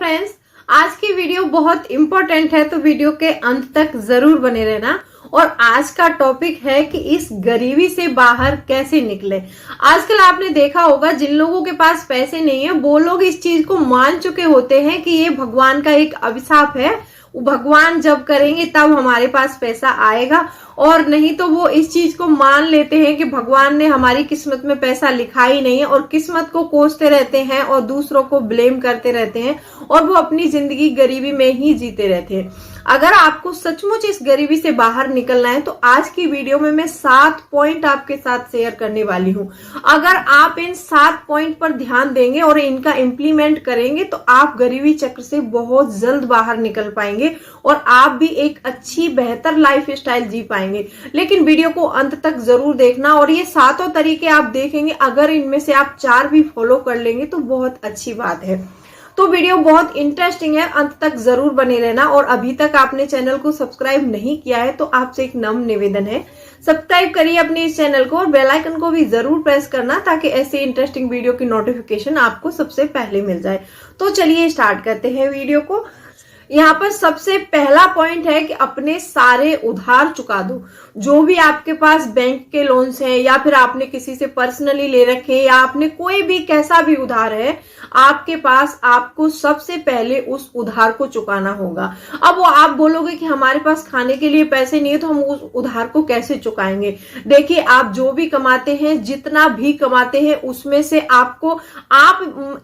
Friends, आज की video बहुत इंपॉर्टेंट है तो वीडियो के अंत तक जरूर बने रहना। और आज का टॉपिक है कि इस गरीबी से बाहर कैसे निकले। आजकल आपने देखा होगा जिन लोगों के पास पैसे नहीं है वो लोग इस चीज को मान चुके होते हैं कि ये भगवान का एक अभिशाप है, भगवान जब करेंगे तब हमारे पास पैसा आएगा। और नहीं तो वो इस चीज को मान लेते हैं कि भगवान ने हमारी किस्मत में पैसा लिखा ही नहीं है और किस्मत को कोसते रहते हैं और दूसरों को ब्लेम करते रहते हैं और वो अपनी जिंदगी गरीबी में ही जीते रहते हैं। अगर आपको सचमुच इस गरीबी से बाहर निकलना है तो आज की वीडियो में मैं 7 पॉइंट आपके साथ शेयर करने वाली हूं। अगर आप इन 7 पॉइंट पर ध्यान देंगे और इनका इम्प्लीमेंट करेंगे तो आप गरीबी चक्र से बहुत जल्द बाहर निकल पाएंगे और आप भी एक अच्छी बेहतर लाइफ स्टाइल जी पाएंगे। लेकिन वीडियो को अंत तक जरूर देखना और ये 7 तरीके आप देखेंगे, अगर इनमें से आप 4 भी फॉलो कर लेंगे तो बहुत अच्छी बात है। तो वीडियो बहुत इंटरेस्टिंग है, अंत तक जरूर बने रहना। और अभी तक आपने चैनल को सब्सक्राइब नहीं किया है तो आपसे एक नम्र निवेदन है, सब्सक्राइब करिए अपने इस चैनल को और बेल आइकन को भी जरूर प्रेस करना ताकि ऐसे इंटरेस्टिंग वीडियो की नोटिफिकेशन आपको सबसे पहले मिल जाए। तो चलिए स्टार्ट करते हैं वीडियो को। यहाँ पर सबसे पहला पॉइंट है कि अपने सारे उधार चुका दो। जो भी आपके पास बैंक के लोन्स हैं या फिर आपने किसी से पर्सनली ले रखे या आपने कोई भी कैसा भी उधार है आपके पास, आपको सबसे पहले उस उधार को चुकाना होगा। अब वो आप बोलोगे कि हमारे पास खाने के लिए पैसे नहीं है तो हम उस उधार को कैसे चुकाएंगे। देखिए, आप जो भी कमाते हैं, जितना भी कमाते हैं, उसमें से आपको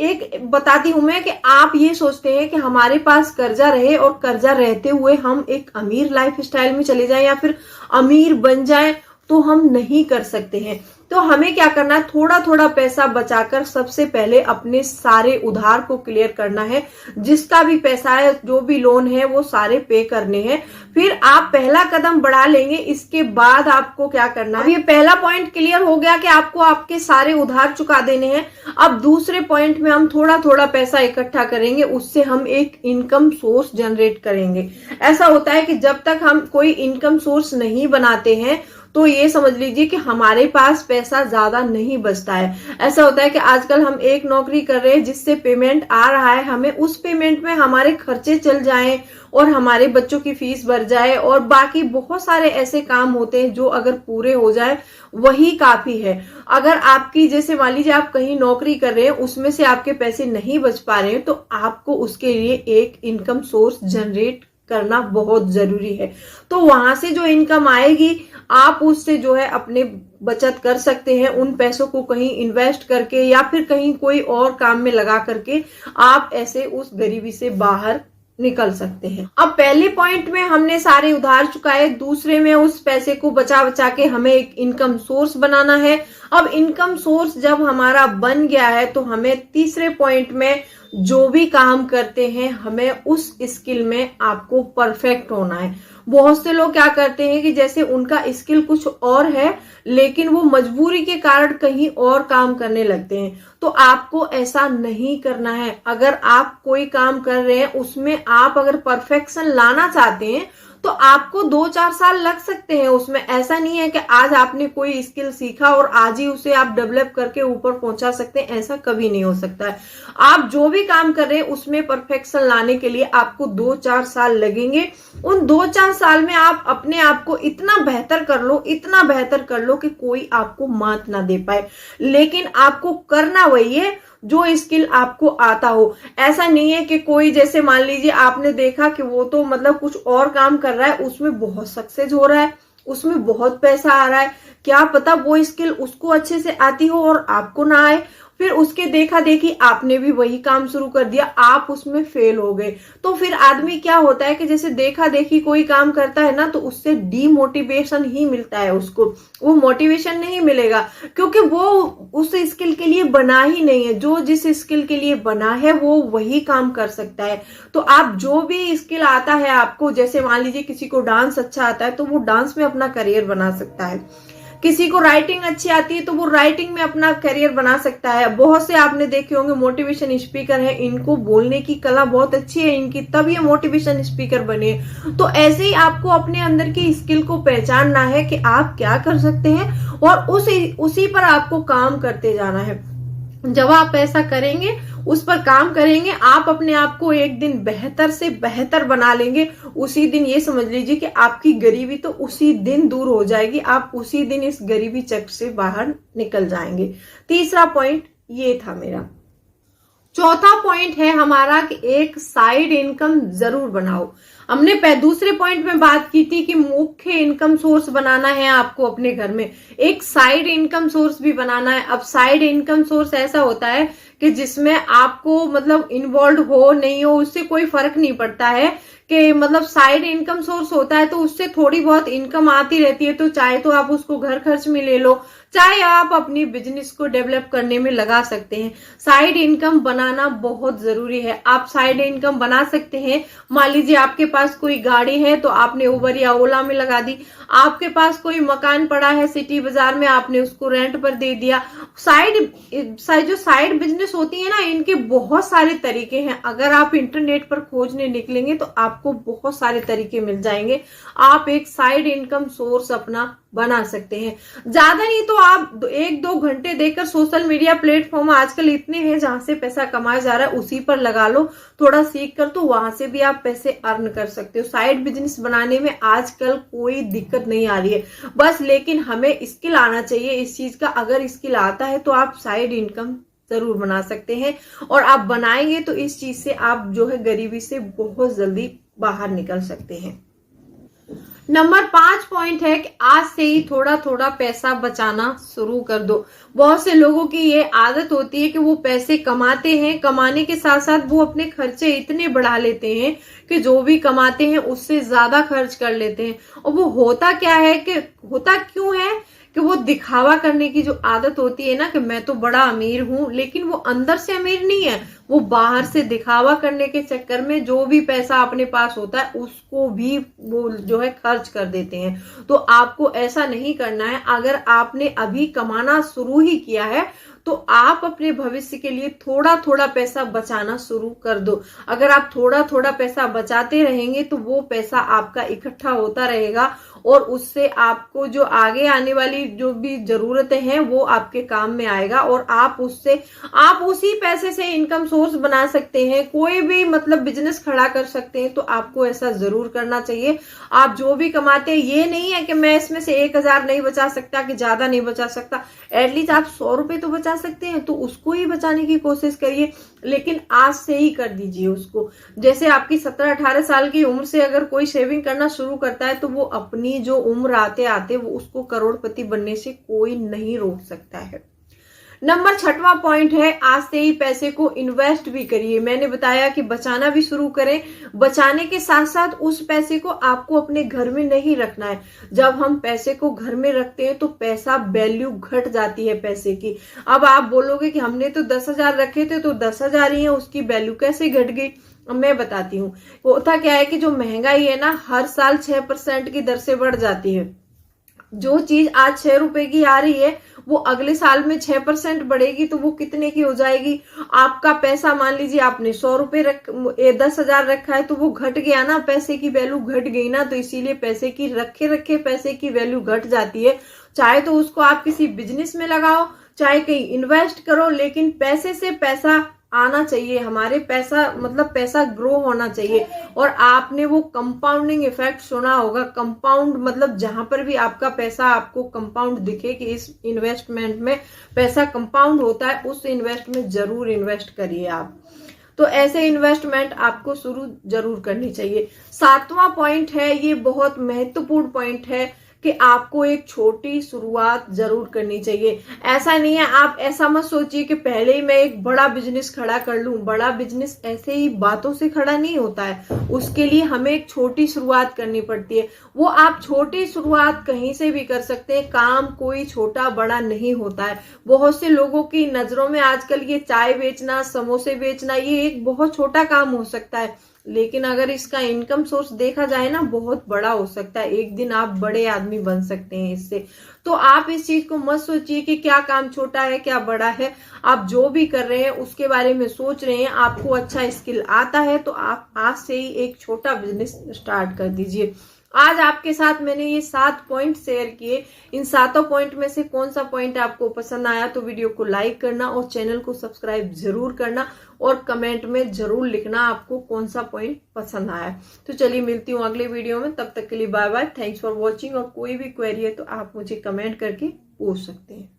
एक बताती हूं मैं कि आप ये सोचते हैं कि हमारे पास कर्जा रहे और कर्जा रहते हुए हम एक अमीर लाइफ स्टाइल में चले जाएं या फिर अमीर बन जाएं, तो हम नहीं कर सकते हैं। तो हमें क्या करना है, थोड़ा थोड़ा पैसा बचाकर सबसे पहले अपने सारे उधार को क्लियर करना है। जिसका भी पैसा है, जो भी लोन है, वो सारे पे करने हैं। फिर आप पहला कदम बढ़ा लेंगे। इसके बाद आपको क्या करना है, अब ये पहला पॉइंट क्लियर हो गया कि आपको आपके सारे उधार चुका देने हैं। अब दूसरे पॉइंट में हम थोड़ा थोड़ा पैसा इकट्ठा करेंगे, उससे हम एक इनकम सोर्स जनरेट करेंगे। ऐसा होता है कि जब तक हम कोई इनकम सोर्स नहीं बनाते हैं तो ये समझ लीजिए कि हमारे पास पैसा ज्यादा नहीं बचता है। ऐसा होता है कि आजकल हम एक नौकरी कर रहे हैं जिससे पेमेंट आ रहा है, हमें उस पेमेंट में हमारे खर्चे चल जाएं और हमारे बच्चों की फीस भर जाए और बाकी बहुत सारे ऐसे काम होते हैं जो अगर पूरे हो जाए वही काफी है। अगर आपकी, जैसे मान लीजिए आप कहीं नौकरी कर रहे हैं, उसमें से आपके पैसे नहीं बच पा रहे हैं तो आपको उसके लिए एक इनकम सोर्स जनरेट करना बहुत जरूरी है। तो वहां से जो इनकम आएगी आप उससे जो है अपने बचत कर सकते हैं। उन पैसों को कहीं इन्वेस्ट करके या फिर कहीं कोई और काम में लगा करके आप ऐसे उस गरीबी से बाहर निकल सकते हैं। अब पहले पॉइंट में हमने सारे उधार चुकाए, दूसरे में उस पैसे को बचा बचा के हमें एक इनकम सोर्स बनाना है। अब इनकम सोर्स जब हमारा बन गया है तो हमें तीसरे पॉइंट में जो भी काम करते हैं हमें उस स्किल में आपको परफेक्ट होना है। बहुत से लोग क्या करते हैं कि जैसे उनका स्किल कुछ और है लेकिन वो मजबूरी के कारण कहीं और काम करने लगते हैं। तो आपको ऐसा नहीं करना है। अगर आप कोई काम कर रहे हैं उसमें आप अगर परफेक्शन लाना चाहते हैं तो आपको 2-4 साल लग सकते हैं उसमें। ऐसा नहीं है कि आज आपने कोई स्किल सीखा और आज ही उसे आप डेवलप करके ऊपर पहुंचा सकते हैं, ऐसा कभी नहीं हो सकता है। आप जो भी काम कर रहे हैं उसमें परफेक्शन लाने के लिए आपको 2-4 साल लगेंगे। उन 2-4 साल में आप अपने आप को इतना बेहतर कर लो, इतना बेहतर कर लो कि कोई आपको मात ना दे पाए। लेकिन आपको करना वही है जो स्किल आपको आता हो। ऐसा नहीं है कि कोई, जैसे मान लीजिए आपने देखा कि वो तो मतलब कुछ और काम कर रहा है, उसमें बहुत सक्सेस हो रहा है, उसमें बहुत पैसा आ रहा है, क्या पता वो स्किल उसको अच्छे से आती हो और आपको ना आए। फिर उसके देखा देखी आपने भी वही काम शुरू कर दिया, आप उसमें फेल हो गए। तो फिर आदमी क्या होता है कि जैसे देखा देखी कोई काम करता है ना तो उससे डीमोटिवेशन ही मिलता है, उसको वो मोटिवेशन नहीं मिलेगा क्योंकि वो उस स्किल के लिए बना ही नहीं है। जो जिस स्किल के लिए बना है वो वही काम कर सकता है। तो आप जो भी स्किल आता है आपको, जैसे मान लीजिए किसी को डांस अच्छा आता है तो वो डांस में अपना करियर बना सकता है। किसी को राइटिंग अच्छी आती है तो वो राइटिंग में अपना करियर बना सकता है। बहुत से आपने देखे होंगे मोटिवेशन स्पीकर हैं, इनको बोलने की कला बहुत अच्छी है इनकी, तब ये मोटिवेशन स्पीकर बने। तो ऐसे ही आपको अपने अंदर की स्किल को पहचानना है कि आप क्या कर सकते हैं और उसी पर आपको काम करते जाना है। जब आप ऐसा करेंगे, उस पर काम करेंगे, आप अपने आप को एक दिन बेहतर से बेहतर बना लेंगे। उसी दिन ये समझ लीजिए कि आपकी गरीबी तो उसी दिन दूर हो जाएगी, आप उसी दिन इस गरीबी चक्र से बाहर निकल जाएंगे। तीसरा पॉइंट ये था मेरा। चौथा पॉइंट है हमारा कि एक साइड इनकम जरूर बनाओ। हमने दूसरे पॉइंट में बात की थी कि मुख्य इनकम सोर्स बनाना है आपको अपने घर में, एक साइड इनकम सोर्स भी बनाना है। अब साइड इनकम सोर्स ऐसा होता है कि जिसमें आपको मतलब इन्वॉल्व हो नहीं हो उससे कोई फर्क नहीं पड़ता है, कि मतलब साइड इनकम सोर्स होता है तो उससे थोड़ी बहुत इनकम आती रहती है, तो चाहे तो आप उसको घर खर्च में ले लो, चाहे आप अपनी बिजनेस को डेवलप करने में लगा सकते हैं। साइड इनकम बनाना बहुत जरूरी है। आप साइड इनकम बना सकते हैं। मान लीजिए आपके पास कोई गाड़ी है तो आपने उबर या ओला में लगा दी, आपके पास कोई मकान पड़ा है सिटी बाजार में, आपने उसको रेंट पर दे दिया। जो साइड बिजनेस होती है ना, इनके बहुत सारे तरीके हैं। अगर आप इंटरनेट पर खोजने निकलेंगे तो आपको बहुत सारे तरीके मिल जाएंगे। आप एक साइड इनकम सोर्स अपना बना सकते हैं। ज्यादा नहीं तो आप 1-2 घंटे देकर, सोशल मीडिया प्लेटफॉर्म आजकल इतने हैं जहां से पैसा कमाया जा रहा है, उसी पर लगा लो थोड़ा सीख कर, तो वहां से भी आप पैसे अर्न कर सकते हो। साइड बिजनेस बनाने में आजकल कोई दिक्कत नहीं आ रही है, बस लेकिन हमें स्किल आना चाहिए इस चीज का। अगर स्किल आता है तो आप साइड इनकम जरूर बना सकते हैं, और आप बनाएंगे तो इस चीज से आप जो है गरीबी से बहुत जल्दी बाहर निकल सकते हैं। नंबर 5 पॉइंट है कि आज से ही थोड़ा थोड़ा पैसा बचाना शुरू कर दो। बहुत से लोगों की ये आदत होती है कि वो पैसे कमाते हैं, कमाने के साथ साथ वो अपने खर्चे इतने बढ़ा लेते हैं कि जो भी कमाते हैं उससे ज्यादा खर्च कर लेते हैं। और वो होता क्या है कि होता क्यों है कि वो दिखावा करने की जो आदत होती है ना, कि मैं तो बड़ा अमीर हूं, लेकिन वो अंदर से अमीर नहीं है। वो बाहर से दिखावा करने के चक्कर में जो भी पैसा अपने पास होता है उसको भी वो जो है खर्च कर देते हैं। तो आपको ऐसा नहीं करना है। अगर आपने अभी कमाना शुरू ही किया है तो आप अपने भविष्य के लिए थोड़ा थोड़ा पैसा बचाना शुरू कर दो। अगर आप थोड़ा थोड़ा पैसा बचाते रहेंगे तो वो पैसा आपका इकट्ठा होता रहेगा, और उससे आपको जो आगे आने वाली जो भी जरूरतें हैं वो आपके काम में आएगा, और आप उसी पैसे से इनकम सोर्स बना सकते हैं। कोई भी मतलब बिजनेस खड़ा कर सकते हैं। तो आपको ऐसा जरूर करना चाहिए। आप जो भी कमाते हैं, ये नहीं है कि मैं इसमें से 1000 नहीं बचा सकता, कि ज्यादा नहीं बचा सकता, एटलीस्ट आप 100 रुपए तो बचा सकते हैं, तो उसको ही बचाने की कोशिश करिए। लेकिन आज से ही कर दीजिए उसको। जैसे आपकी 17-18 साल की उम्र से अगर कोई सेविंग करना शुरू करता है तो वो अपनी जो उम्र आते आते वो उसको करोड़पति बनने से कोई नहीं रोक सकता है। नंबर 6वां पॉइंट है, आज से ही पैसे को इन्वेस्ट भी करिए। मैंने बताया कि बचाना भी शुरू करें। बचाने के साथ साथ उस पैसे को आपको अपने घर में नहीं रखना है। जब हम पैसे को घर में रखते हैं तो पैसा वैल्यू घट जाती है पैसे की। अब आप बोलोगे कि हमने तो 10,000 रखे थे तो 10,000 ही है, उसकी वैल्यू कैसे घट गई? मैं बताती हूँ। होता क्या है कि जो महंगाई है ना, हर साल 6% की दर से बढ़ जाती है। जो चीज आज 6 रुपए की आ रही है वो अगले साल में 6% बढ़ेगी, तो वो कितने की हो जाएगी? आपका पैसा, मान लीजिए आपने 100 रुपए 10,000 रखा है तो वो घट गया ना, पैसे की वैल्यू घट गई ना। तो इसीलिए पैसे की रखे पैसे की वैल्यू घट जाती है। चाहे तो उसको आप किसी बिजनेस में लगाओ, चाहे कहीं इन्वेस्ट करो, लेकिन पैसे से पैसा आना चाहिए। हमारे पैसा ग्रो होना चाहिए। और आपने वो कंपाउंडिंग इफेक्ट सुना होगा। कंपाउंड मतलब जहां पर भी आपका पैसा आपको कंपाउंड दिखे कि इस इन्वेस्टमेंट में पैसा कंपाउंड होता है, उस इन्वेस्ट में जरूर इन्वेस्ट करिए आप। तो ऐसे इन्वेस्टमेंट आपको शुरू जरूर करनी चाहिए। 7वां पॉइंट है, ये बहुत महत्वपूर्ण पॉइंट है कि आपको एक छोटी शुरुआत जरूर करनी चाहिए। ऐसा नहीं है, आप ऐसा मत सोचिए कि पहले ही मैं एक बड़ा बिजनेस खड़ा कर लूं। बड़ा बिजनेस ऐसे ही बातों से खड़ा नहीं होता है। उसके लिए हमें एक छोटी शुरुआत करनी पड़ती है। वो आप छोटी शुरुआत कहीं से भी कर सकते हैं। काम कोई छोटा बड़ा नहीं होता है। बहुत से लोगों की नजरों में आजकल ये चाय बेचना, समोसे बेचना, ये एक बहुत छोटा काम हो सकता है, लेकिन अगर इसका इनकम सोर्स देखा जाए ना, बहुत बड़ा हो सकता है। एक दिन आप बड़े आदमी बन सकते हैं इससे। तो आप इस चीज को मत सोचिए कि क्या काम छोटा है क्या बड़ा है। आप जो भी कर रहे हैं उसके बारे में सोच रहे हैं, आपको अच्छा स्किल आता है, तो आप आज से ही एक छोटा बिजनेस स्टार्ट कर दीजिए। आज आपके साथ मैंने ये 7 पॉइंट शेयर किए। इन 7 पॉइंट में से कौन सा पॉइंट आपको पसंद आया तो वीडियो को लाइक करना और चैनल को सब्सक्राइब जरूर करना और कमेंट में जरूर लिखना आपको कौन सा पॉइंट पसंद आया। तो चलिए मिलती हूँ अगले वीडियो में, तब तक के लिए bye bye. Thanks for watching. और कोई भी क्वेरी है तो आप मुझे कमेंट करके पूछ सकते हैं।